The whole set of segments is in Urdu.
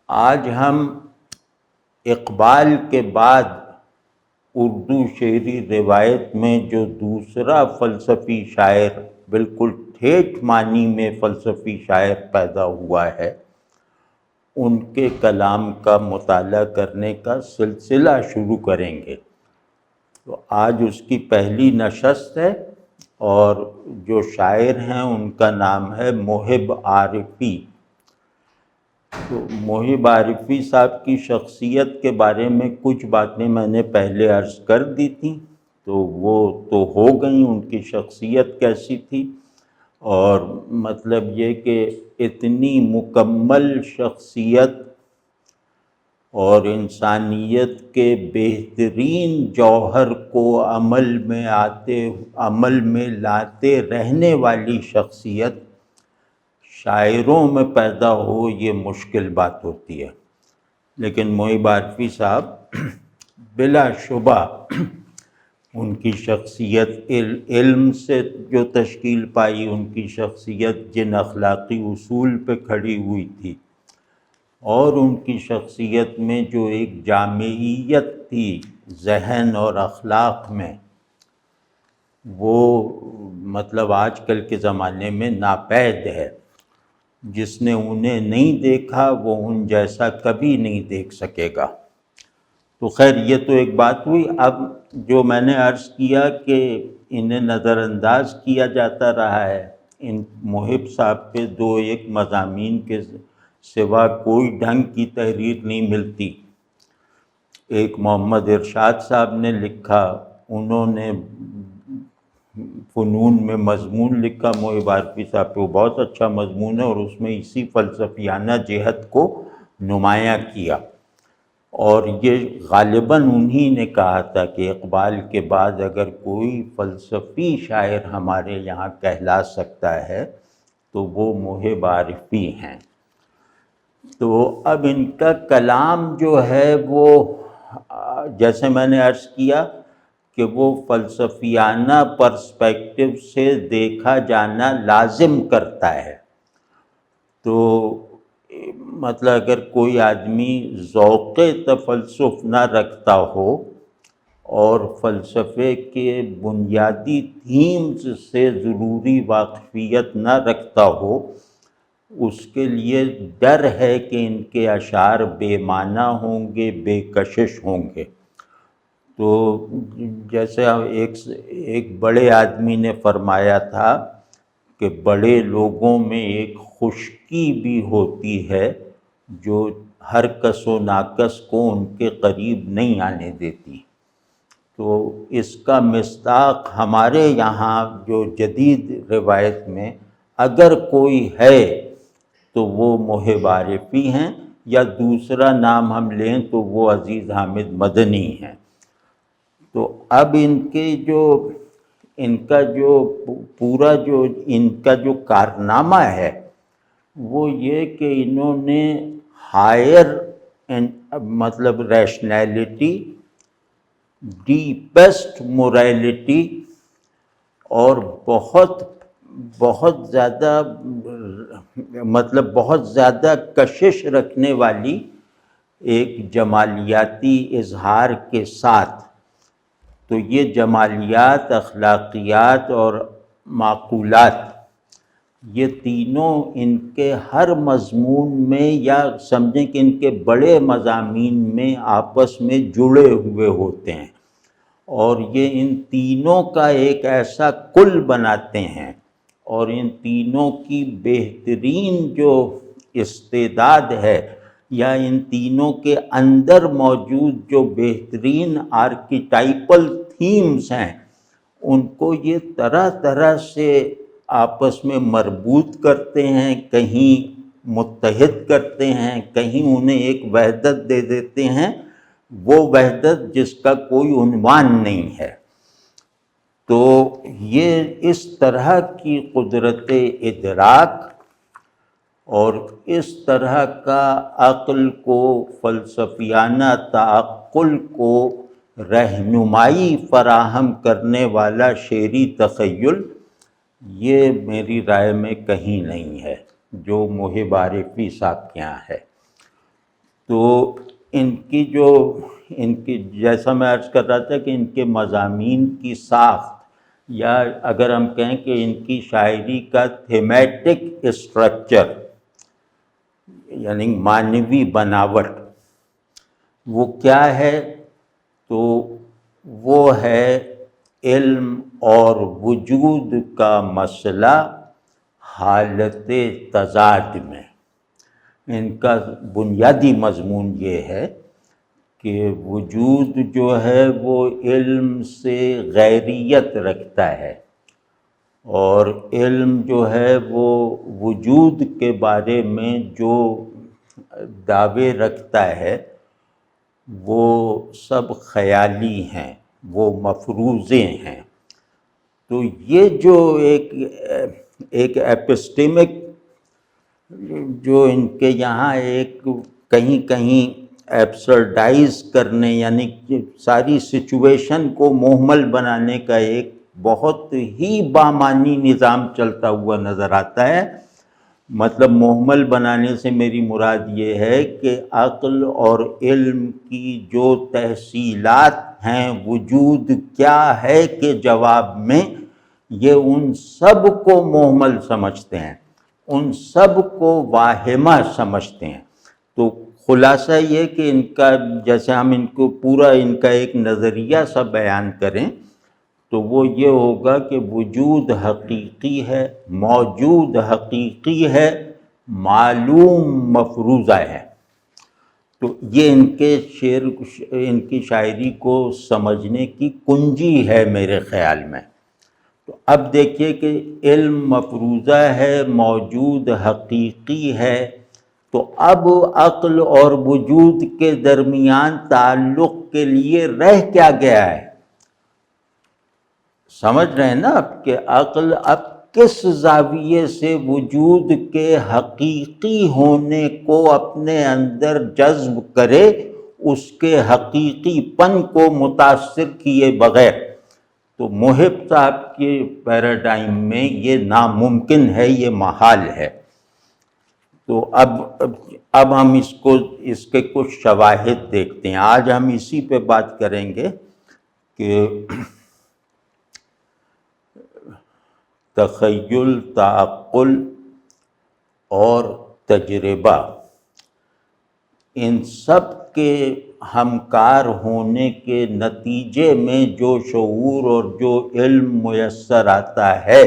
آج ہم اقبال کے بعد اردو شعری روایت میں جو دوسرا فلسفی شاعر، بالکل ٹھیٹھ معنی میں فلسفی شاعر پیدا ہوا ہے، ان کے کلام کا مطالعہ کرنے کا سلسلہ شروع کریں گے۔ تو آج اس کی پہلی نشست ہے، اور جو شاعر ہیں ان کا نام ہے محب عارفی۔ تو محب عارفی صاحب کی شخصیت کے بارے میں کچھ باتیں میں نے پہلے عرض کر دی تھیں، تو وہ تو ہو گئیں۔ ان کی شخصیت کیسی تھی، اور مطلب یہ کہ اتنی مکمل شخصیت اور انسانیت کے بہترین جوہر کو عمل میں لاتے رہنے والی شخصیت شاعروں میں پیدا ہو، یہ مشکل بات ہوتی ہے۔ لیکن محب عارفی صاحب بلا شبہ ان کی شخصیت علم سے جو تشکیل پائی، ان کی شخصیت جن اخلاقی اصول پہ کھڑی ہوئی تھی، اور ان کی شخصیت میں جو ایک جامعیت تھی ذہن اور اخلاق میں، وہ مطلب آج کل کے زمانے میں ناپید ہے۔ جس نے انہیں نہیں دیکھا وہ ان جیسا کبھی نہیں دیکھ سکے گا۔ تو خیر، یہ تو ایک بات ہوئی۔ اب جو میں نے عرض کیا کہ انہیں نظر انداز کیا جاتا رہا ہے، ان محب صاحب پہ دو ایک مضامین کے سوا کوئی ڈھنگ کی تحریر نہیں ملتی۔ ایک محمد ارشاد صاحب نے لکھا، انہوں نے فنون میں مضمون لکھا محب عارفی صاحب پہ، وہ بہت اچھا مضمون ہے، اور اس میں اسی فلسفیانہ جہت کو نمایاں کیا۔ اور یہ غالباً انہی نے کہا تھا کہ اقبال کے بعد اگر کوئی فلسفی شاعر ہمارے یہاں کہلا سکتا ہے تو وہ محب عارفی ہیں۔ تو اب ان کا کلام جو ہے وہ، جیسے میں نے عرض کیا کہ وہ فلسفیانہ پرسپیکٹو سے دیکھا جانا لازم کرتا ہے۔ تو مطلب اگر کوئی آدمی ذوق تفلسف نہ رکھتا ہو اور فلسفے کے بنیادی تھیمز سے ضروری واقفیت نہ رکھتا ہو، اس کے لیے ڈر ہے کہ ان کے اشعار بے معنی ہوں گے، بے کشش ہوں گے۔ تو جیسے ایک بڑے آدمی نے فرمایا تھا کہ بڑے لوگوں میں ایک خشکی بھی ہوتی ہے جو ہر کس و ناکس کو ان کے قریب نہیں آنے دیتی۔ تو اس کا مصداق ہمارے یہاں جو جدید روایت میں اگر کوئی ہے تو وہ محب عارفی ہیں، یا دوسرا نام ہم لیں تو وہ عزیز حامد مدنی ہیں۔ تو اب ان کا جو کارنامہ ہے وہ یہ کہ انہوں نے ہائر مطلب ریشنیلٹی، ڈیپسٹ موریلٹی، اور بہت زیادہ کشش رکھنے والی ایک جمالیاتی اظہار کے ساتھ، تو یہ جمالیات، اخلاقیات اور معقولات، یہ تینوں ان کے ہر مضمون میں، یا سمجھیں کہ ان کے بڑے مضامین میں آپس میں جڑے ہوئے ہوتے ہیں، اور یہ ان تینوں کا ایک ایسا کل بناتے ہیں، اور ان تینوں کی بہترین جو استعداد ہے، یا ان تینوں کے اندر موجود جو بہترین آرکیٹائپل تھیمز ہیں، ان کو یہ طرح طرح سے آپس میں مربوط کرتے ہیں، کہیں متحد کرتے ہیں، کہیں انہیں ایک وحدت دے دیتے ہیں، وہ وحدت جس کا کوئی عنوان نہیں ہے۔ تو یہ اس طرح کی قدرت ادراک اور اس طرح کا عقل کو، فلسفیانہ تعقل کو رہنمائی فراہم کرنے والا شعری تخیل، یہ میری رائے میں کہیں نہیں ہے جو محب عارفی صاحب کے یہاں ہے۔ تو ان کی جیسا میں عرض کر رہا تھا کہ ان کے مضامین کی ساخت، یا اگر ہم کہیں کہ ان کی شاعری کا تھیمیٹک اسٹرکچر، یعنی معنوی بناوٹ، وہ کیا ہے؟ تو وہ ہے علم اور وجود کا مسئلہ حالت تضاد میں۔ ان کا بنیادی مضمون یہ ہے کہ وجود جو ہے وہ علم سے غیریت رکھتا ہے، اور علم جو ہے وہ وجود کے بارے میں جو دعوے رکھتا ہے وہ سب خیالی ہیں، وہ مفروضے ہیں۔ تو یہ جو ایک ایپسٹیمک جو ان کے یہاں ایک کہیں کہیں ایبسرڈائز کرنے، یعنی کہ ساری سچویشن کو محمل بنانے کا ایک بہت ہی بامانی نظام چلتا ہوا نظر آتا ہے۔ مطلب محمل بنانے سے میری مراد یہ ہے کہ عقل اور علم کی جو تحصیلات ہیں، وجود کیا ہے کے جواب میں یہ ان سب کو محمل سمجھتے ہیں، ان سب کو واہمہ سمجھتے ہیں۔ تو خلاصہ یہ کہ ان کا، جیسے ہم ان کو پورا ان کا ایک نظریہ سا بیان کریں تو وہ یہ ہوگا کہ وجود حقیقی ہے، موجود حقیقی ہے، معلوم مفروضہ ہے۔ تو یہ ان کی شاعری کو سمجھنے کی کنجی ہے میرے خیال میں۔ تو اب دیکھیے کہ علم مفروضہ ہے، موجود حقیقی ہے، تو اب عقل اور وجود کے درمیان تعلق کے لیے رہ کیا گیا ہے؟ سمجھ رہے ہیں نا اب کہ عقل اب کس زاویے سے وجود کے حقیقی ہونے کو اپنے اندر جذب کرے، اس کے حقیقی پن کو متاثر کیے بغیر؟ تو محب صاحب کے پیراڈائم میں یہ ناممکن ہے، یہ محال ہے۔ تو اب ہم اس کے کچھ شواہد دیکھتے ہیں۔ آج ہم اسی پہ بات کریں گے کہ تخیل، تعقل اور تجربہ، ان سب کے ہمکار ہونے کے نتیجے میں جو شعور اور جو علم میسر آتا ہے،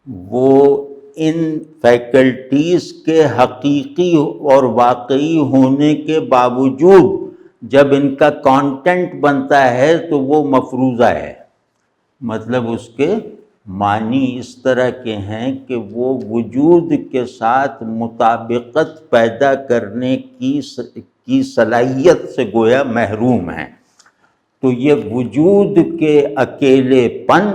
وہ ان فیکلٹیز کے حقیقی اور واقعی ہونے کے باوجود جب ان کا کانٹینٹ بنتا ہے تو وہ مفروضہ ہے۔ مطلب اس کے معنی اس طرح کے ہیں کہ وہ وجود کے ساتھ مطابقت پیدا کرنے کی صلاحیت سے گویا محروم ہیں۔ تو یہ وجود کے اکیلے پن،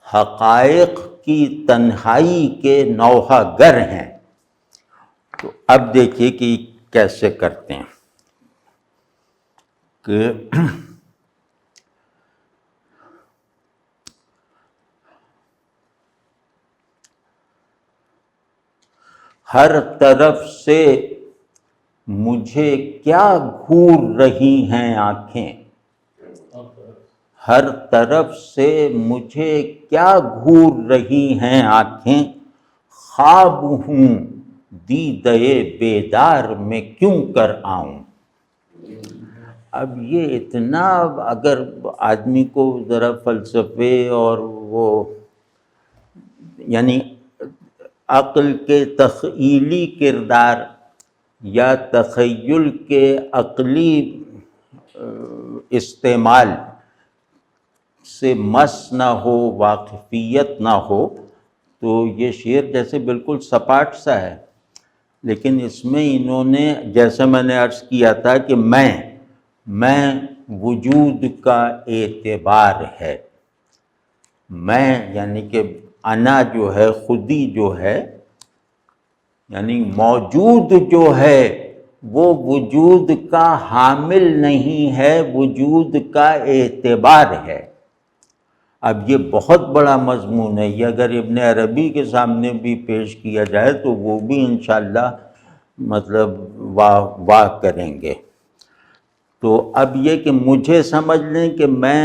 حقائق کی تنہائی کے نوحہ گر ہیں۔ تو اب دیکھیے کہ کیسے کرتے ہیں کہ ہر طرف سے مجھے کیا گھور رہی ہیں آنکھیں، ہر طرف سے مجھے کیا گھور رہی ہیں آنکھیں، خواب ہوں دیدہ بیدار میں کیوں کر آؤں۔ اب یہ اتنا، اگر آدمی کو ذرا فلسفے اور وہ یعنی عقل کے تخیلی کردار یا تخیل کے عقلی استعمال سے مس نہ ہو، واقفیت نہ ہو، تو یہ شعر جیسے بالکل سپاٹ سا ہے۔ لیکن اس میں انہوں نے، جیسا میں نے عرض کیا تھا کہ میں وجود کا اعتبار ہے، میں یعنی کہ انا جو ہے، خودی جو ہے، یعنی موجود جو ہے وہ وجود کا حامل نہیں ہے، وجود کا اعتبار ہے۔ اب یہ بہت بڑا مضمون ہے، یہ اگر ابن عربی کے سامنے بھی پیش کیا جائے تو وہ بھی انشاءاللہ مطلب واہ واہ کریں گے۔ تو اب یہ کہ مجھے سمجھ لیں کہ میں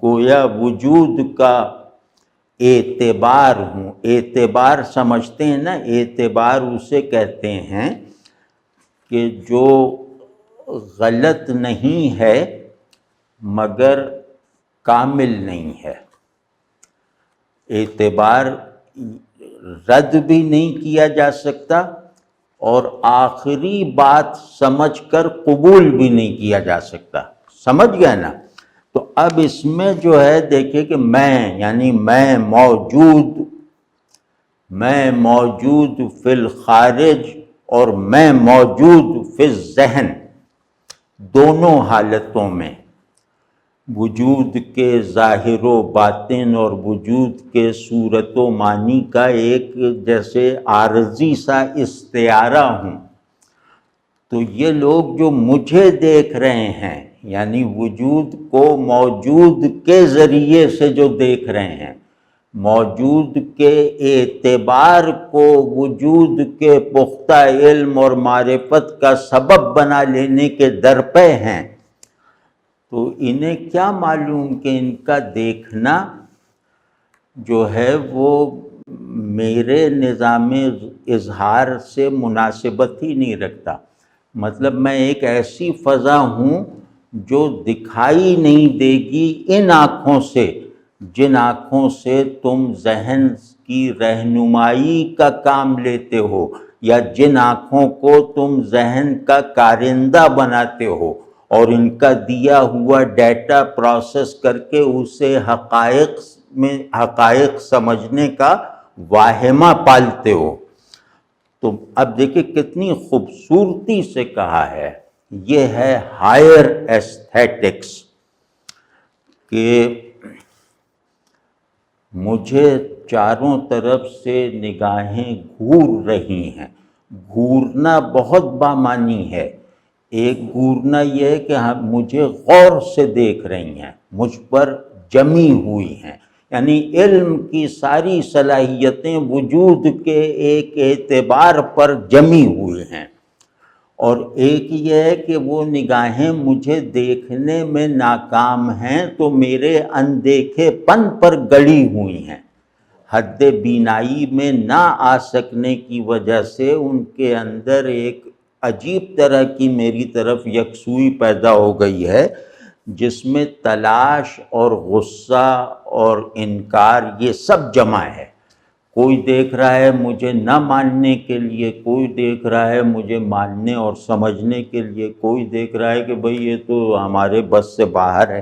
گویا وجود کا اعتبار ہوں۔ اعتبار سمجھتے ہیں نا، اعتبار اسے کہتے ہیں کہ جو غلط نہیں ہے مگر کامل نہیں ہے۔ اعتبار رد بھی نہیں کیا جا سکتا اور آخری بات سمجھ کر قبول بھی نہیں کیا جا سکتا، سمجھ گیا نا؟ تو اب اس میں جو ہے دیکھیں کہ میں، یعنی میں موجود فی الخارج اور میں موجود فی الذہن، دونوں حالتوں میں، وجود کے ظاہر و باطن اور وجود کے صورت و معنی کا ایک جیسے عارضی سا استعارہ ہوں۔ تو یہ لوگ جو مجھے دیکھ رہے ہیں، یعنی وجود کو موجود کے ذریعے سے جو دیکھ رہے ہیں، موجود کے اعتبار کو وجود کے پختہ علم اور معرفت کا سبب بنا لینے کے درپے ہیں، تو انہیں کیا معلوم کہ ان کا دیکھنا جو ہے وہ میرے نظام اظہار سے مناسبت ہی نہیں رکھتا۔ مطلب میں ایک ایسی فضا ہوں جو دکھائی نہیں دے گی ان آنکھوں سے جن آنکھوں سے تم ذہن کی رہنمائی کا کام لیتے ہو، یا جن آنکھوں کو تم ذہن کا کارندہ بناتے ہو اور ان کا دیا ہوا ڈیٹا پروسیس کر کے اسے حقائق سمجھنے کا واہمہ پالتے ہو۔ تو اب دیکھیں کتنی خوبصورتی سے کہا ہے، یہ ہے ہائر ایستھیٹکس، کہ مجھے چاروں طرف سے نگاہیں گھور رہی ہیں۔ گھورنا بہت بامعنی ہے۔ ایک گھورنا یہ ہے کہ مجھے غور سے دیکھ رہی ہیں، مجھ پر جمی ہوئی ہیں، یعنی علم کی ساری صلاحیتیں وجود کے ایک اعتبار پر جمی ہوئی ہیں۔ اور ایک یہ ہے کہ وہ نگاہیں مجھے دیکھنے میں ناکام ہیں تو میرے اندیکھے پن پر گڑی ہوئی ہیں، حد بینائی میں نہ آ سکنے کی وجہ سے ان کے اندر ایک عجیب طرح کی میری طرف یکسوئی پیدا ہو گئی ہے، جس میں تلاش اور غصہ اور انکار یہ سب جمع ہے۔ کوئی دیکھ رہا ہے مجھے نہ ماننے کے لیے، کوئی دیکھ رہا ہے مجھے ماننے اور سمجھنے کے لیے، کوئی دیکھ رہا ہے کہ بھئی یہ تو ہمارے بس سے باہر ہے۔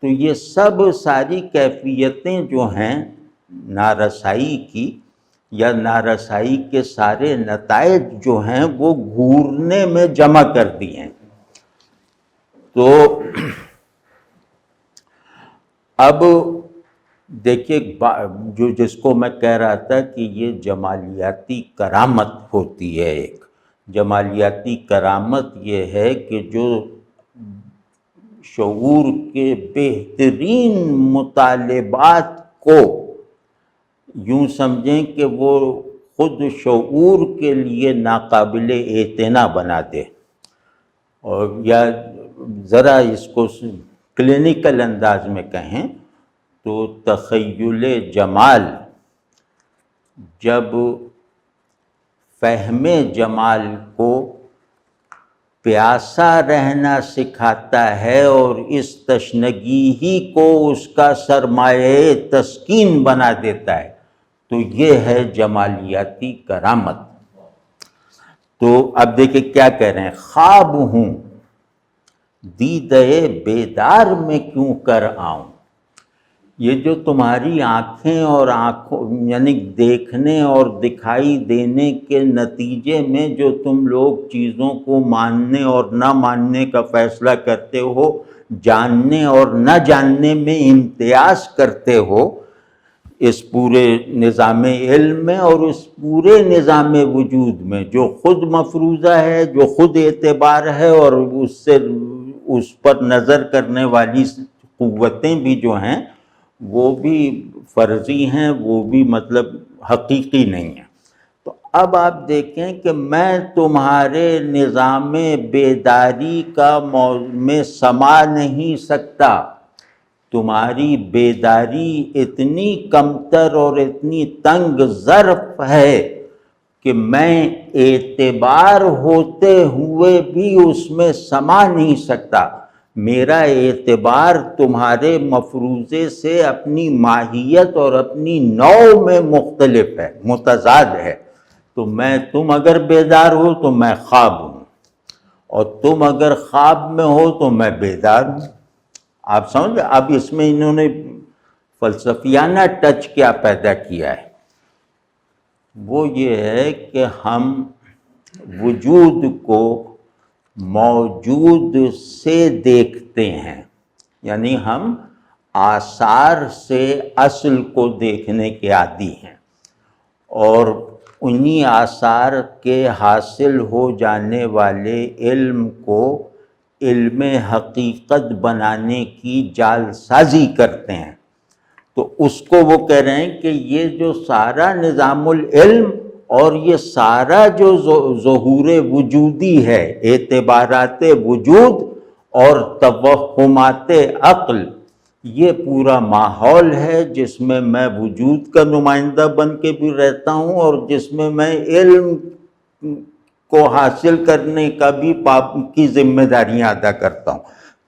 تو یہ سب ساری کیفیتیں جو ہیں نارسائی کی، یا نارسائی کے سارے نتائج جو ہیں وہ گھورنے میں جمع کر دی ہیں۔ تو اب دیکھیے جو جس کو میں کہہ رہا تھا کہ یہ جمالیاتی کرامت ہوتی ہے، ایک جمالیاتی کرامت یہ ہے کہ جو شعور کے بہترین مطالبات کو یوں سمجھیں کہ وہ خود شعور کے لیے ناقابل اعتنا بنا دے، اور یا ذرا اس کو کلینکل انداز میں کہیں تو تخیل جمال جب فہم جمال کو پیاسا رہنا سکھاتا ہے اور اس تشنگی ہی کو اس کا سرمایہ تسکین بنا دیتا ہے، تو یہ ہے جمالیاتی کرامت۔ تو اب دیکھیں کیا کہہ رہے ہیں، خواب ہوں دیدے بیدار میں کیوں کر آؤں۔ یہ جو تمہاری آنکھیں اور یعنی دیکھنے اور دکھائی دینے کے نتیجے میں جو تم لوگ چیزوں کو ماننے اور نہ ماننے کا فیصلہ کرتے ہو، جاننے اور نہ جاننے میں امتیاز کرتے ہو، اس پورے نظام علم میں اور اس پورے نظام وجود میں جو خود مفروضہ ہے، جو خود اعتبار ہے، اور اس پر نظر کرنے والی قوتیں بھی جو ہیں وہ بھی فرضی ہیں، وہ بھی مطلب حقیقی نہیں ہیں۔ تو اب آپ دیکھیں کہ میں تمہارے نظام بیداری کا میں سما نہیں سکتا، تمہاری بیداری اتنی کمتر اور اتنی تنگ ظرف ہے کہ میں اعتبار ہوتے ہوئے بھی اس میں سما نہیں سکتا۔ میرا اعتبار تمہارے مفروضے سے اپنی ماہیت اور اپنی نوع میں مختلف ہے، متضاد ہے۔ تو تم اگر بیدار ہو تو میں خواب ہوں، اور تم اگر خواب میں ہو تو میں بیدار ہوں۔ آپ سمجھ؟ اب اس میں انہوں نے فلسفیانہ ٹچ کیا پیدا کیا ہے، وہ یہ ہے کہ ہم وجود کو موجود سے دیکھتے ہیں، یعنی ہم آثار سے اصل کو دیکھنے کے عادی ہیں، اور انہی آثار کے حاصل ہو جانے والے علم کو علم حقیقت بنانے کی جال سازی کرتے ہیں۔ تو اس کو وہ کہہ رہے ہیں کہ یہ جو سارا نظام العلم اور یہ سارا جو ظہور وجودی ہے، اعتبارات وجود اور توہمات عقل، یہ پورا ماحول ہے جس میں میں وجود کا نمائندہ بن کے بھی رہتا ہوں، اور جس میں میں علم کو حاصل کرنے کا بھی کی ذمہ داریاں ادا کرتا ہوں۔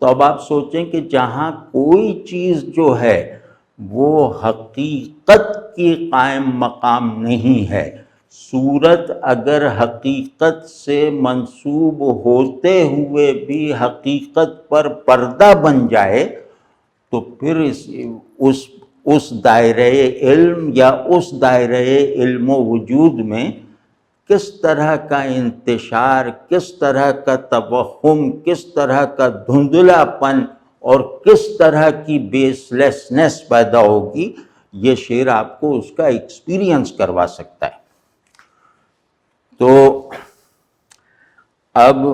تو اب آپ سوچیں کہ جہاں کوئی چیز جو ہے وہ حقیقت کی قائم مقام نہیں ہے، صورت اگر حقیقت سے منسوب ہوتے ہوئے بھی حقیقت پر پردہ بن جائے تو پھر اس دائرہ علم یا اس دائرہ علم و وجود میں کس طرح کا انتشار، کس طرح کا توہم، کس طرح کا دھندلا پن اور کس طرح کی بیس لیسنس پیدا ہوگی، یہ شعر آپ کو اس کا ایکسپیرینس کروا سکتا ہے۔ تو اب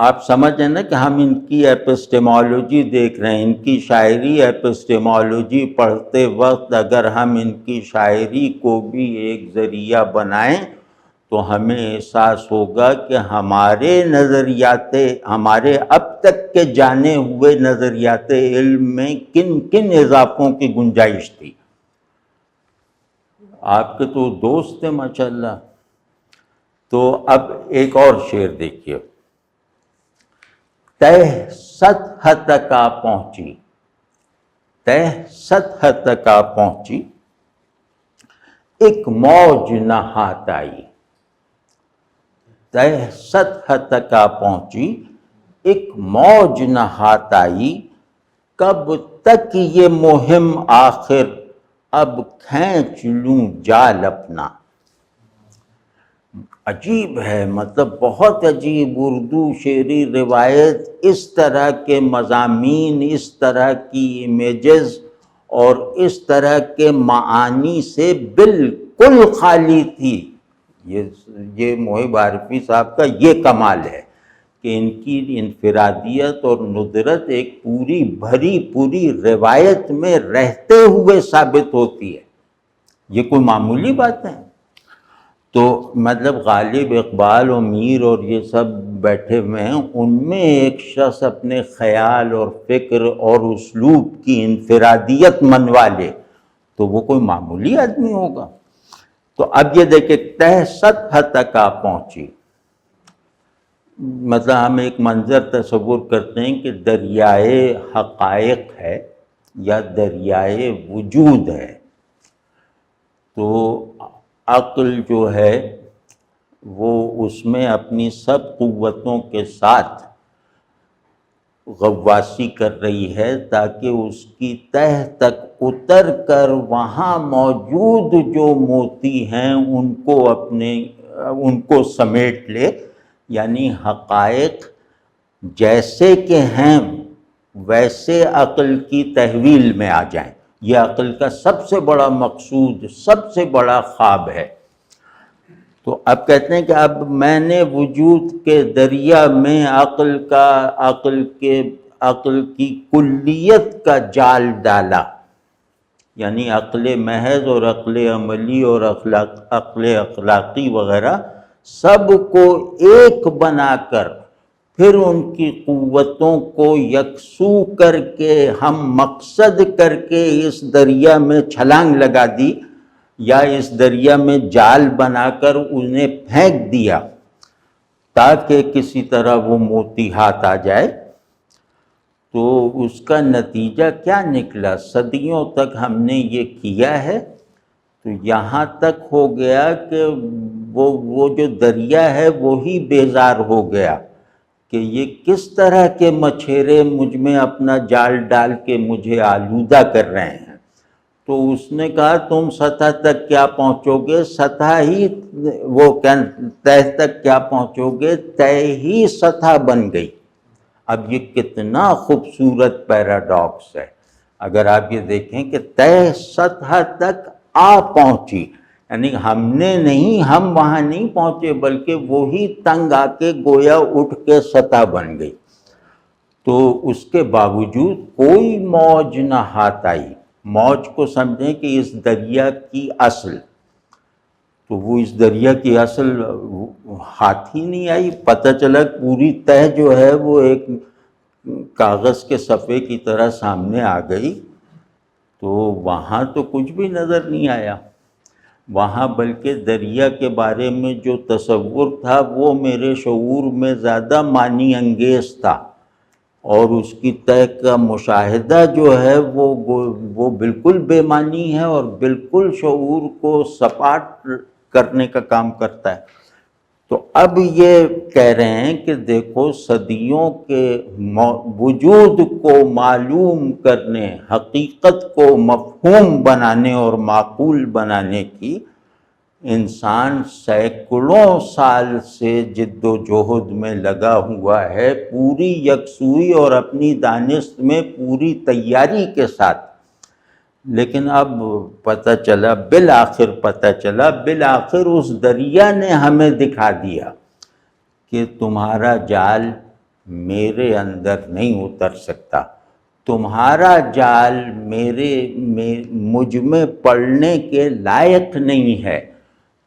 آپ سمجھیں نا کہ ہم ان کی ایپسٹیمالوجی دیکھ رہے ہیں، ان کی شاعری ایپسٹیمالوجی پڑھتے وقت اگر ہم ان کی شاعری کو بھی ایک ذریعہ بنائیں تو ہمیں احساس ہوگا کہ ہمارے نظریات، ہمارے اب تک کے جانے ہوئے نظریات علم میں کن کن اضافوں کی گنجائش تھی۔ آپ کے تو دوست ہیں ماشاءاللہ۔ تو اب ایک اور شعر دیکھیے، تہ سطح تک آ پہنچی، تہ سطح تک آ پہنچی، ایک موج نہات آئی، تہ سطح تک آ پہنچی ایک موج نہات آئی، کب تک یہ مہم آخر اب کھینچ لوں جال اپنا۔ عجیب ہے، مطلب بہت عجیب اردو شعری روایت اس طرح کے مضامین، اس طرح کی امیجز اور اس طرح کے معانی سے بالکل خالی تھی۔ یہ محب عارفی صاحب کا یہ کمال ہے کہ ان کی انفرادیت اور ندرت ایک پوری بھری پوری روایت میں رہتے ہوئے ثابت ہوتی ہے، یہ کوئی معمولی بات ہے۔ تو مطلب غالب، اقبال و میر اور یہ سب بیٹھے ہوئے ہیں، ان میں ایک شخص اپنے خیال اور فکر اور اسلوب کی انفرادیت منوا لے تو وہ کوئی معمولی آدمی ہوگا۔ تو اب یہ دیکھیں، تہ سطح تک آ پہنچی، مطلب ہم ایک منظر تصور کرتے ہیں کہ دریائے حقائق ہے یا دریائے وجود ہے، تو عقل جو ہے وہ اس میں اپنی سب قوتوں کے ساتھ غواصی کر رہی ہے تاکہ اس کی تہ تک اتر کر وہاں موجود جو موتی ہیں ان کو سمیٹ لے، یعنی حقائق جیسے کہ ہیں ویسے عقل کی تحویل میں آ جائیں۔ یہ عقل کا سب سے بڑا مقصود، سب سے بڑا خواب ہے۔ تو اب کہتے ہیں کہ اب میں نے وجود کے دریا میں عقل کی کلیت کا جال ڈالا، یعنی عقل محض اور عقل عملی اور عقل اخلاقی وغیرہ سب کو ایک بنا کر پھر ان کی قوتوں کو یکسو کر کے ہم مقصد کر کے اس دریا میں چھلانگ لگا دی یا اس دریا میں جال بنا کر انہیں پھینک دیا تاکہ کسی طرح وہ موتی ہاتھ آ جائے، تو اس کا نتیجہ کیا نکلا؟ صدیوں تک ہم نے یہ کیا ہے تو یہاں تک ہو گیا کہ وہ جو دریا ہے وہی بیزار ہو گیا کہ یہ کس طرح کے مچھیرے مجھ میں اپنا جال ڈال کے مجھے آلودہ کر رہے ہیں۔ تو اس نے کہا تم سطح تک کیا پہنچو گے، سطح ہی وہ تہ تک کیا پہنچو گے، تہ ہی سطح بن گئی۔ اب یہ کتنا خوبصورت پیراڈاکس ہے، اگر آپ یہ دیکھیں کہ تہ سطح تک آ پہنچی، یعنی ہم نے نہیں، ہم وہاں نہیں پہنچے بلکہ وہی تنگ آ کے گویا اٹھ کے سطح بن گئی۔ تو اس کے باوجود کوئی موج نہ ہاتھ آئی۔ موج کو سمجھیں کہ اس دریا کی اصل، تو وہ اس دریا کی اصل ہاتھ ہی نہیں آئی۔ پتہ چلا پوری تہ جو ہے وہ ایک کاغذ کے صفحے کی طرح سامنے آ گئی، تو وہاں تو کچھ بھی نظر نہیں آیا۔ وہاں بلکہ دریا کے بارے میں جو تصور تھا وہ میرے شعور میں زیادہ معنی انگیز تھا، اور اس کی تہ کا مشاہدہ جو ہے وہ بالکل بے معنی ہے اور بالکل شعور کو سپاٹ کرنے کا کام کرتا ہے۔ تو اب یہ کہہ رہے ہیں کہ دیکھو صدیوں کے وجود کو معلوم کرنے، حقیقت کو مفہوم بنانے اور معقول بنانے کی انسان سینکڑوں سال سے جد و جہد میں لگا ہوا ہے، پوری یکسوئی اور اپنی دانست میں پوری تیاری کے ساتھ۔ لیکن اب بالآخر اس دریا نے ہمیں دکھا دیا کہ تمہارا جال میرے اندر نہیں اتر سکتا، تمہارا جال مجھ میں پڑنے کے لائق نہیں ہے،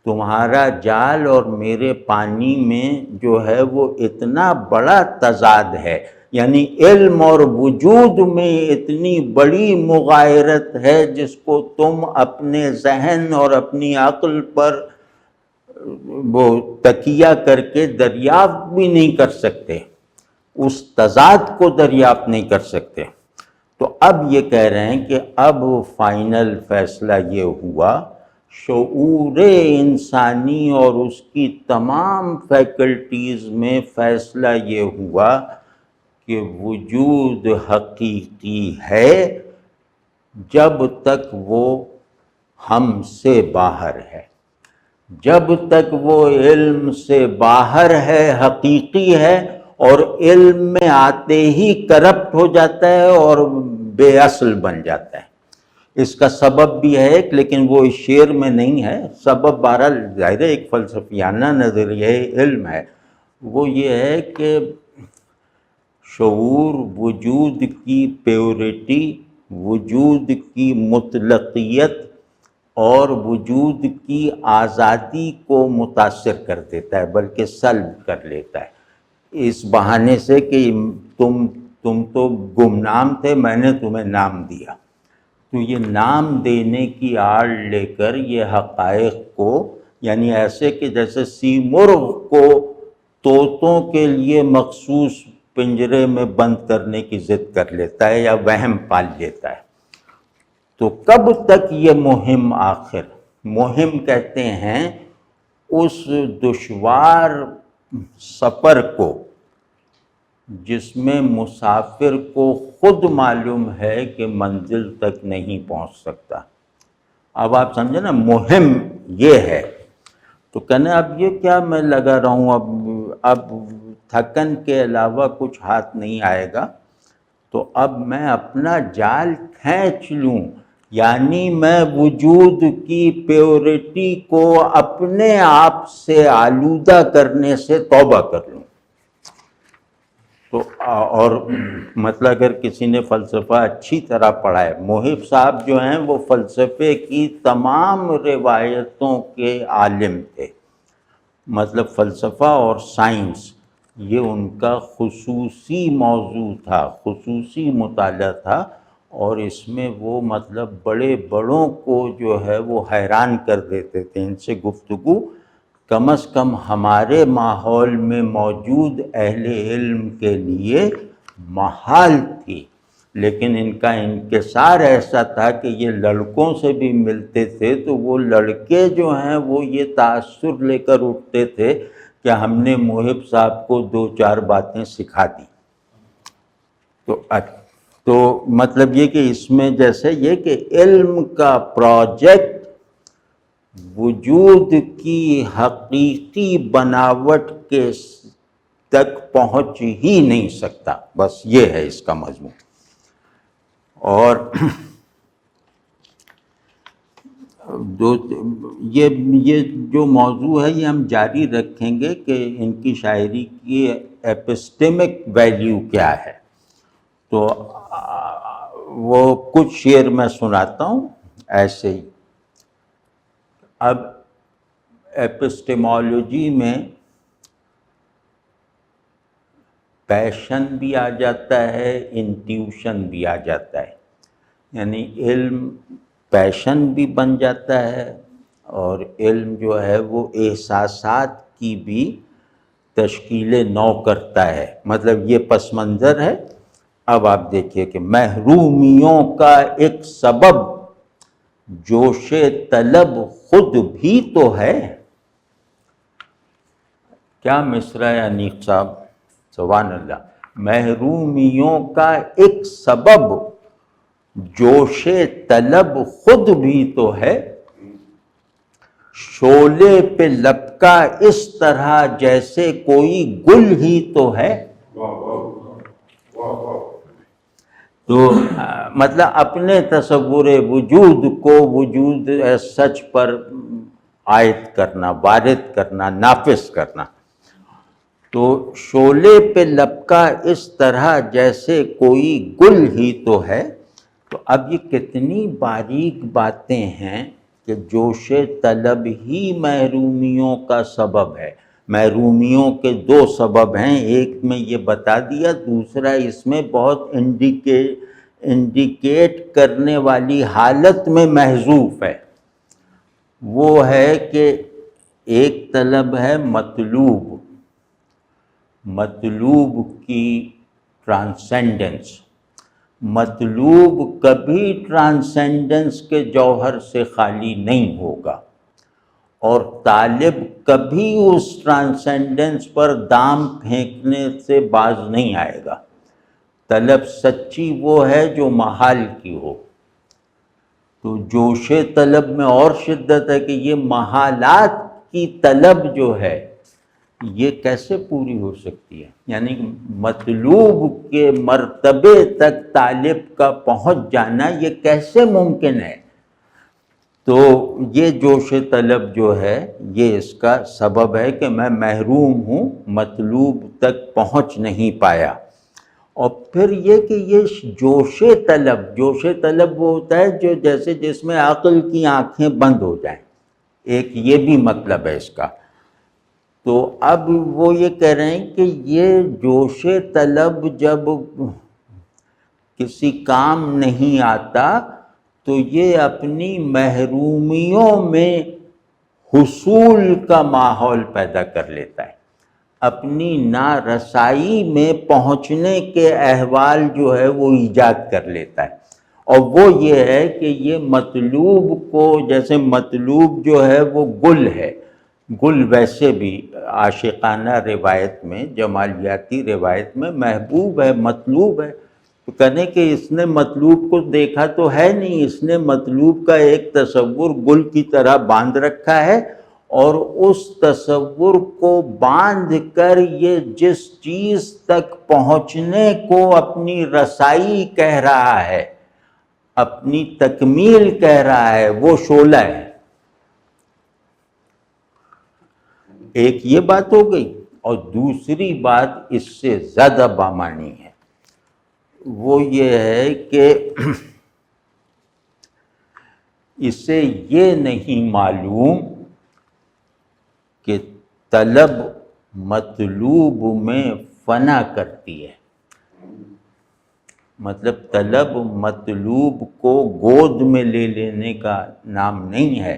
تمہارا جال اور میرے پانی میں جو ہے وہ اتنا بڑا تضاد ہے، یعنی علم اور وجود میں اتنی بڑی مغایرت ہے جس کو تم اپنے ذہن اور اپنی عقل پر وہ تکیہ کر کے دریافت بھی نہیں کر سکتے، اس تضاد کو دریافت نہیں کر سکتے۔ تو اب یہ کہہ رہے ہیں کہ اب فائنل فیصلہ یہ ہوا، شعور انسانی اور اس کی تمام فیکلٹیز میں فیصلہ یہ ہوا کہ وجود حقیقی ہے جب تک وہ ہم سے باہر ہے، جب تک وہ علم سے باہر ہے، حقیقی ہے، اور علم میں آتے ہی کرپٹ ہو جاتا ہے اور بے اصل بن جاتا ہے۔ اس کا سبب بھی ہے لیکن وہ اس شعر میں نہیں ہے، سبب بہرحال ظاہر ایک فلسفیانہ نظریہ علم ہے، وہ یہ ہے کہ شعور وجود کی پیورٹی، وجود کی مطلقیت اور وجود کی آزادی کو متاثر کر دیتا ہے، بلکہ سلب کر لیتا ہے، اس بہانے سے کہ تم تو گمنام تھے، میں نے تمہیں نام دیا۔ تو یہ نام دینے کی آڑ لے کر یہ حقائق کو، یعنی ایسے کہ جیسے سیمرغ کو طوطوں کے لیے مخصوص پنجرے میں بند کرنے کی ضد کر لیتا ہے یا وہم پال لیتا ہے۔ تو کب تک یہ مہم، آخر مہم کہتے ہیں اس دشوار سفر کو جس میں مسافر کو خود معلوم ہے کہ منزل تک نہیں پہنچ سکتا۔ اب آپ سمجھے نا، مہم یہ ہے، تو کہنا اب یہ کیا میں لگا رہا ہوں، اب تھکن کے علاوہ کچھ ہاتھ نہیں آئے گا، تو اب میں اپنا جال کھینچ لوں، یعنی میں وجود کی پیورٹی کو اپنے آپ سے آلودہ کرنے سے توبہ کر لوں۔ تو اور مطلب اگر کسی نے فلسفہ اچھی طرح پڑھا ہے، محب صاحب جو ہیں وہ فلسفے کی تمام روایتوں کے عالم تھے، مطلب فلسفہ اور سائنس یہ ان کا خصوصی موضوع تھا، خصوصی مطالعہ تھا، اور اس میں وہ مطلب بڑے بڑوں کو جو ہے وہ حیران کر دیتے تھے۔ ان سے گفتگو کم از کم ہمارے ماحول میں موجود اہل علم کے لیے محال تھی، لیکن ان کا انکسار ایسا تھا کہ یہ لڑکوں سے بھی ملتے تھے تو وہ لڑکے جو ہیں وہ یہ تاثر لے کر اٹھتے تھے کہ ہم نے محب صاحب کو 2-4 باتیں سکھا دی۔ تو مطلب یہ کہ اس میں جیسے یہ کہ علم کا پروجیکٹ وجود کی حقیقی بناوٹ کے تک پہنچ ہی نہیں سکتا، بس یہ ہے اس کا مضمون۔ اور یہ جو موضوع ہے یہ ہم جاری رکھیں گے کہ ان کی شاعری کی ایپسٹمک ویلیو کیا ہے۔ تو وہ کچھ شعر میں سناتا ہوں ایسے ہی۔ اب ایپسٹیمولوجی میں پیشن بھی آ جاتا ہے، انٹیوشن بھی آ جاتا ہے، یعنی علم پیشن بھی بن جاتا ہے، اور علم جو ہے وہ احساسات کی بھی تشکیل نو کرتا ہے۔ مطلب یہ پس منظر ہے۔ اب آپ دیکھیے کہ محرومیوں کا ایک سبب جوش طلب خود بھی تو ہے۔ کیا مصرع ہے انیق صاحب، سبحان اللہ۔ محرومیوں کا ایک سبب جوش طلب خود بھی تو ہے، شعلے پہ لپکا اس طرح جیسے کوئی گل ہی تو ہے۔ تو مطلب اپنے تصور وجود کو وجود سچ پر عائد کرنا، وارد کرنا، نافذ کرنا۔ تو شعلے پہ لپکا اس طرح جیسے کوئی گل ہی تو ہے۔ تو اب یہ کتنی باریک باتیں ہیں کہ جوش طلب ہی محرومیوں کا سبب ہے۔ محرومیوں کے 2 سبب ہیں، ایک میں یہ بتا دیا، دوسرا اس میں بہت انڈیکیٹ کرنے والی حالت میں محذوف ہے۔ وہ ہے کہ ایک طلب ہے مطلوب، مطلوب کی ٹرانسینڈنس۔ مطلوب کبھی ٹرانسینڈنس کے جوہر سے خالی نہیں ہوگا، اور طالب کبھی اس ٹرانسینڈنس پر دام پھینکنے سے باز نہیں آئے گا۔ طلب سچی وہ ہے جو محال کی ہو۔ تو جوش طلب میں اور شدت ہے کہ یہ محالات کی طلب جو ہے یہ کیسے پوری ہو سکتی ہے، یعنی مطلوب کے مرتبے تک طالب کا پہنچ جانا یہ کیسے ممکن ہے۔ تو یہ جوش طلب جو ہے یہ اس کا سبب ہے کہ میں محروم ہوں، مطلوب تک پہنچ نہیں پایا۔ اور پھر یہ کہ یہ جوش طلب وہ ہوتا ہے جو جیسے جس میں عقل کی آنکھیں بند ہو جائیں، ایک یہ بھی مطلب ہے اس کا۔ تو اب وہ یہ کہہ رہے ہیں کہ یہ جوش طلب جب کسی کام نہیں آتا تو یہ اپنی محرومیوں میں حصول کا ماحول پیدا کر لیتا ہے، اپنی نارسائی میں پہنچنے کے احوال جو ہے وہ ایجاد کر لیتا ہے۔ اور وہ یہ ہے کہ یہ مطلوب کو، جیسے مطلوب جو ہے وہ گل ہے، گل ویسے بھی عاشقانہ روایت میں، جمالیاتی روایت میں محبوب ہے، مطلوب ہے۔ تو کہنے کہ اس نے مطلوب کو دیکھا تو ہے نہیں، اس نے مطلوب کا ایک تصور گل کی طرح باندھ رکھا ہے، اور اس تصور کو باندھ کر یہ جس چیز تک پہنچنے کو اپنی رسائی کہہ رہا ہے، اپنی تکمیل کہہ رہا ہے، وہ شعلہ ہے۔ ایک یہ بات ہو گئی۔ اور دوسری بات اس سے زیادہ بامانی ہے، وہ یہ ہے کہ اسے یہ نہیں معلوم کہ طلب مطلوب میں فنا کرتی ہے. مطلب طلب مطلوب کو گود میں لے لینے کا نام نہیں ہے.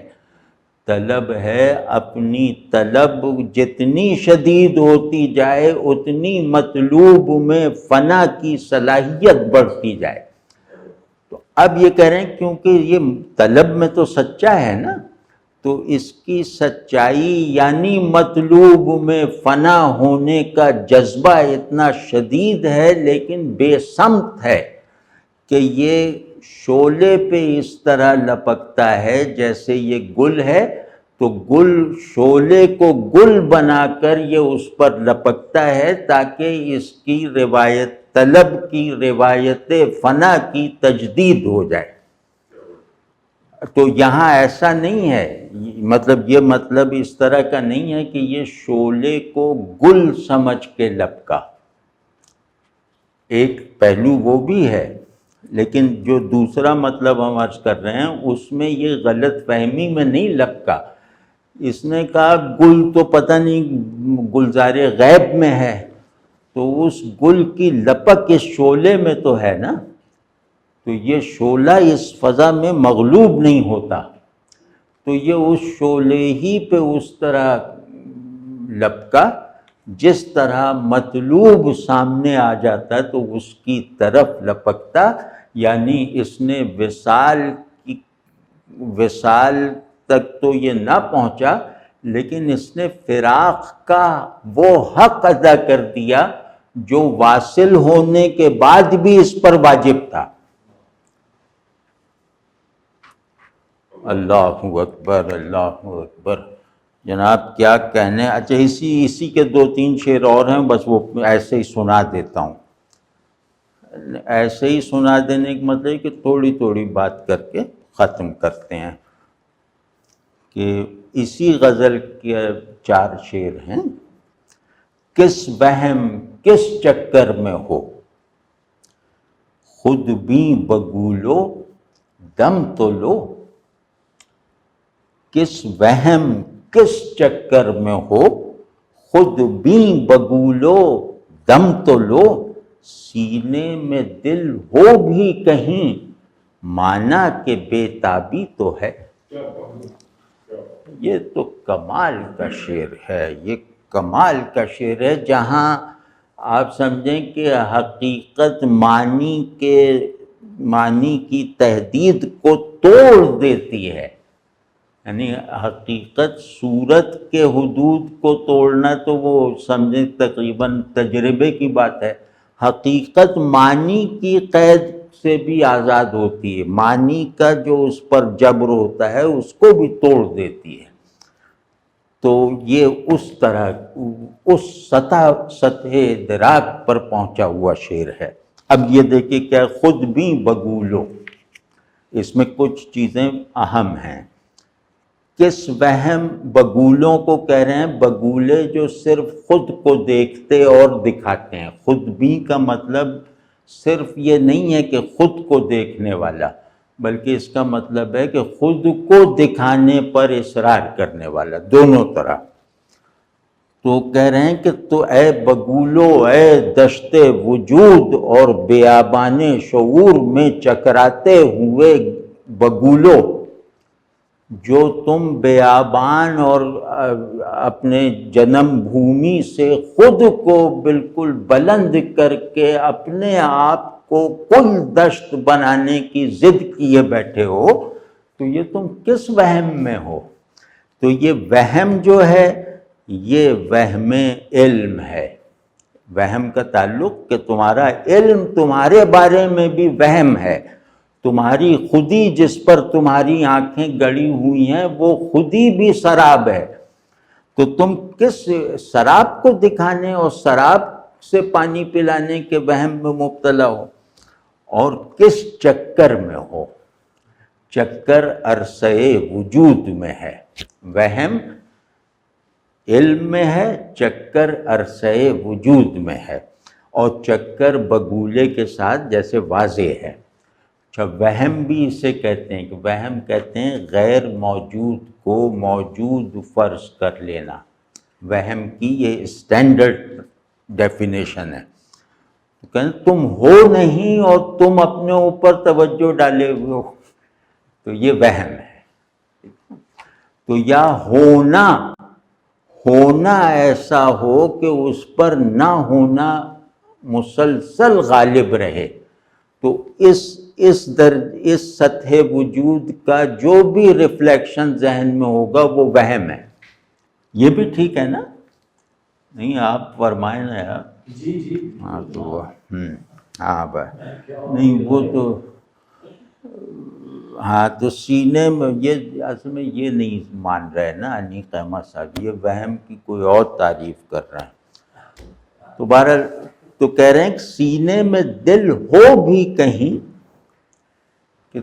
طلب ہے اپنی طلب جتنی شدید ہوتی جائے اتنی مطلوب میں فنا کی صلاحیت بڑھتی جائے. تو اب یہ کہہ رہے ہیں کیونکہ یہ طلب میں تو سچا ہے نا، تو اس کی سچائی یعنی مطلوب میں فنا ہونے کا جذبہ اتنا شدید ہے لیکن بے سمت ہے کہ یہ شعلے پہ اس طرح لپکتا ہے جیسے یہ گل ہے، تو گل شعلے کو گل بنا کر یہ اس پر لپکتا ہے تاکہ اس کی روایت طلب کی روایت فنا کی تجدید ہو جائے. تو یہاں ایسا نہیں ہے، مطلب یہ مطلب اس طرح کا نہیں ہے کہ یہ شعلے کو گل سمجھ کے لپکا. ایک پہلو وہ بھی ہے، لیکن جو دوسرا مطلب ہم عرض کر رہے ہیں اس میں یہ غلط فہمی میں نہیں لپکا. اس نے کہا گل تو پتہ نہیں گلزار غیب میں ہے، تو اس گل کی لپک اس شعلے میں تو ہے نا، تو یہ شعلہ اس فضا میں مغلوب نہیں ہوتا، تو یہ اس شعلے ہی پہ اس طرح لپکا جس طرح مطلوب سامنے آ جاتا تو اس کی طرف لپکتا. یعنی اس نے وصال تک تو یہ نہ پہنچا، لیکن اس نے فراق کا وہ حق ادا کر دیا جو واصل ہونے کے بعد بھی اس پر واجب تھا. اللہ اکبر، اللہ اکبر. جناب کیا کہنے. اچھا اسی کے 2-3 شعر اور ہیں، بس وہ ایسے ہی سنا دیتا ہوں. ایسے ہی سنا دینے کا مطلب ہے کہ تھوڑی تھوڑی بات کر کے ختم کرتے ہیں. کہ اسی غزل کے 4 شعر ہیں. کس وہم کس چکر میں ہو، خود بھی بگولو دم تو لو. کس وہم کس چکر میں ہو، خود بھی بگولو دم تو لو. سینے میں دل ہو بھی کہیں، مانا کہ بے تابی تو ہے. یہ تو کمال کا شعر ہے، یہ کمال کا شعر ہے، جہاں آپ سمجھیں کہ حقیقت معنی کی تحدید کو توڑ دیتی ہے. یعنی حقیقت صورت کے حدود کو توڑنا تو وہ سمجھیں تقریباً تجربے کی بات ہے. حقیقت معنی کی قید سے بھی آزاد ہوتی ہے، معنی کا جو اس پر جبر ہوتا ہے اس کو بھی توڑ دیتی ہے. تو یہ اس طرح اس سطح ادراک پر پہنچا ہوا شعر ہے. اب یہ دیکھیں کیا خود بھی بگولو، اس میں کچھ چیزیں اہم ہیں. کس وہم، بگولوں کو کہہ رہے ہیں، بگولے جو صرف خود کو دیکھتے اور دکھاتے ہیں. خود بھی کا مطلب صرف یہ نہیں ہے کہ خود کو دیکھنے والا، بلکہ اس کا مطلب ہے کہ خود کو دکھانے پر اصرار کرنے والا، دونوں طرح. تو کہہ رہے ہیں کہ تو اے بگولو، اے دشت وجود اور بیابان شعور میں چکراتے ہوئے بگولو، جو تم بیابان اور اپنے جنم بھومی سے خود کو بالکل بلند کر کے اپنے آپ کو کل دشت بنانے کی ضد کیے بیٹھے ہو، تو یہ تم کس وہم میں ہو. تو یہ وہم جو ہے یہ وہم علم ہے. وہم کا تعلق کہ تمہارا علم تمہارے بارے میں بھی وہم ہے. تمہاری خودی جس پر تمہاری آنکھیں گڑی ہوئی ہیں وہ خودی بھی سراب ہے. تو تم کس سراب کو دکھانے اور سراب سے پانی پلانے کے وہم میں مبتلا ہو، اور کس چکر میں ہو. چکر عرصہ وجود میں ہے. وہم علم میں ہے، چکر عرصہ وجود میں ہے، اور چکر بگولے کے ساتھ جیسے واضح ہے۔ اچھا، وہم بھی اسے کہتے ہیں، کہ وہم کہتے ہیں غیر موجود کو موجود فرض کر لینا۔ وہم کی یہ اسٹینڈرڈ ڈیفینیشن ہے۔ کہتے ہیں تم ہو نہیں اور تم اپنے اوپر توجہ ڈالے ہوئے ہو، تو یہ وہم ہے۔ تو یا ہونا ایسا ہو کہ اس پر نہ ہونا مسلسل غالب رہے، تو اس سطح وجود کا جو بھی ریفلیکشن ذہن میں ہوگا وہ وہم ہے۔ یہ بھی ٹھیک ہے نا؟ نہیں آپ فرمائیں نا یار۔ جی ہاں تو ہاں بھائی، نہیں وہ تو ہاں، تو سینے میں یہ اصل میں یہ نہیں مان رہے نا انیق احمد صاحب، یہ وہم کی کوئی اور تعریف کر رہے ہیں۔ تو بہرحال تو کہہ رہے ہیں کہ سینے میں دل ہو بھی کہیں، کہ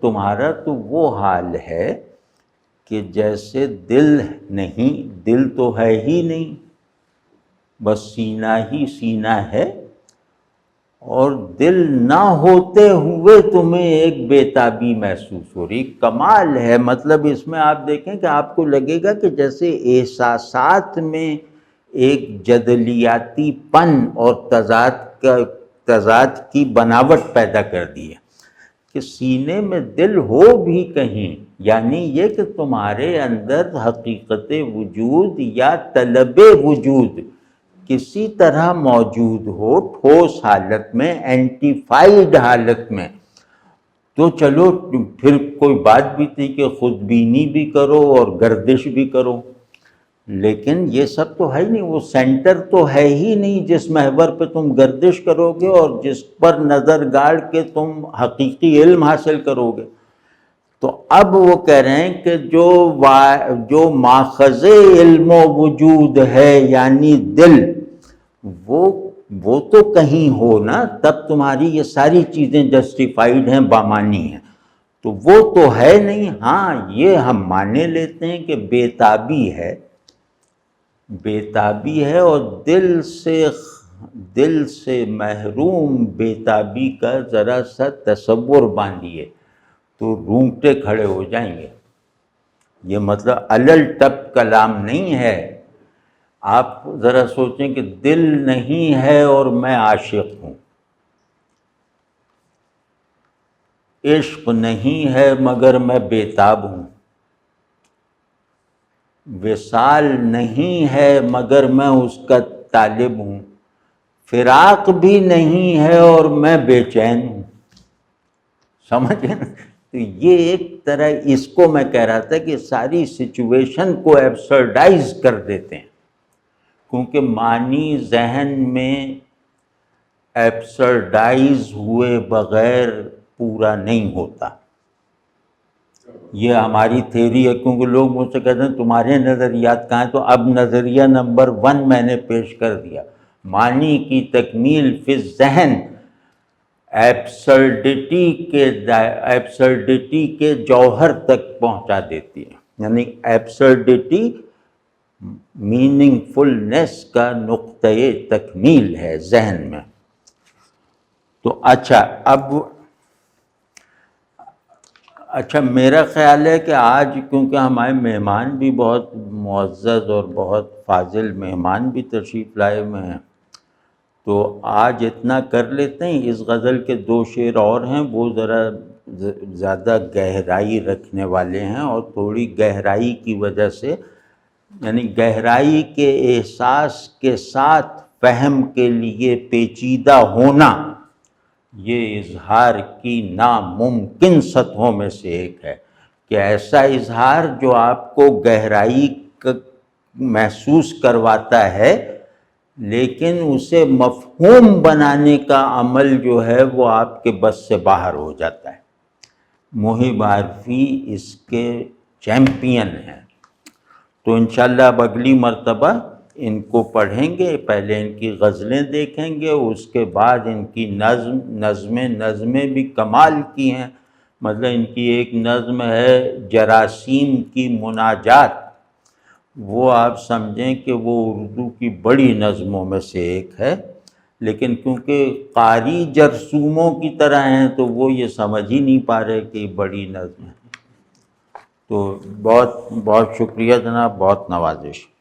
تمہارا تو وہ حال ہے کہ جیسے دل نہیں، دل تو ہے ہی نہیں، بس سینہ ہی سینہ ہے، اور دل نہ ہوتے ہوئے تمہیں ایک بےتابی محسوس ہو رہی۔ کمال ہے، مطلب اس میں آپ دیکھیں کہ آپ کو لگے گا کہ جیسے احساسات میں ایک جدلیاتی پن اور تضاد کی بناوٹ پیدا کر دی ہے، کہ سینے میں دل ہو بھی کہیں، یعنی یہ کہ تمہارے اندر حقیقت وجود یا طلب وجود کسی طرح موجود ہو، ٹھوس حالت میں، اینٹیفائیڈ حالت میں، تو چلو پھر کوئی بات بھی تھی کہ خود بینی بھی کرو اور گردش بھی کرو، لیکن یہ سب تو ہے ہی نہیں، وہ سینٹر تو ہے ہی نہیں جس محور پہ تم گردش کرو گے اور جس پر نظر گاڑ کے تم حقیقی علم حاصل کرو گے۔ تو اب وہ کہہ رہے ہیں کہ جو ماخذ علم و وجود ہے یعنی دل، وہ تو کہیں ہو نا، تب تمہاری یہ ساری چیزیں جسٹیفائیڈ ہیں، بامانی ہیں، تو وہ تو ہے نہیں۔ ہاں یہ ہم مانے لیتے ہیں کہ بےتابی ہے، اور دل سے محروم بےتابی کا ذرا سا تصور باندھیے تو رونگٹے کھڑے ہو جائیں گے۔ یہ مطلب علل ٹپ کلام نہیں ہے۔ آپ ذرا سوچیں کہ دل نہیں ہے اور میں عاشق ہوں، عشق نہیں ہے مگر میں بےتاب ہوں، وصال نہیں ہے مگر میں اس کا طالب ہوں، فراق بھی نہیں ہے اور میں بے چین ہوں۔ سمجھے نا؟ تو یہ ایک طرح، اس کو میں کہہ رہا تھا کہ ساری سچویشن کو ایبسرڈائز کر دیتے ہیں، کیونکہ معنی ذہن میں ایبسرڈائز ہوئے بغیر پورا نہیں ہوتا۔ یہ ہماری تھیوری ہے، کیونکہ لوگ مجھ سے کہتے ہیں تمہارے نظریات کہاں ہیں، تو اب نظریہ نمبر 1 میں نے پیش کر دیا، معنی کی تکمیل فی الذہن ایبسرڈیٹی کے جوہر تک پہنچا دیتی ہے، یعنی ایبسرڈیٹی میننگ فلنس کا نقطۂ تکمیل ہے ذہن میں۔ تو اچھا میرا خیال ہے کہ آج کیونکہ ہمارے مہمان بھی بہت معزز اور بہت فاضل مہمان بھی تشریف لائے ہوئے ہیں، تو آج اتنا کر لیتے ہیں۔ اس غزل کے 2 شعر اور ہیں، وہ ذرا زیادہ گہرائی رکھنے والے ہیں، اور تھوڑی گہرائی کی وجہ سے، یعنی گہرائی کے احساس کے ساتھ فہم کے لیے پیچیدہ ہونا، یہ اظہار کی ناممکن سطحوں میں سے ایک ہے، کہ ایسا اظہار جو آپ کو گہرائی محسوس کرواتا ہے، لیکن اسے مفہوم بنانے کا عمل جو ہے وہ آپ کے بس سے باہر ہو جاتا ہے۔ محب عارفی اس کے چیمپئن ہیں۔ تو انشاءاللہ اب اگلی مرتبہ ان کو پڑھیں گے، پہلے ان کی غزلیں دیکھیں گے، اس کے بعد ان کی نظمیں بھی کمال کی ہیں۔ مطلب ان کی ایک نظم ہے جراثیم کی مناجات، وہ آپ سمجھیں کہ وہ اردو کی بڑی نظموں میں سے ایک ہے، لیکن کیونکہ قاری جرثوموں کی طرح ہیں تو وہ یہ سمجھ ہی نہیں پا رہے کہ یہ بڑی نظم ہے۔ تو بہت بہت شکریہ جناب، بہت نوازش۔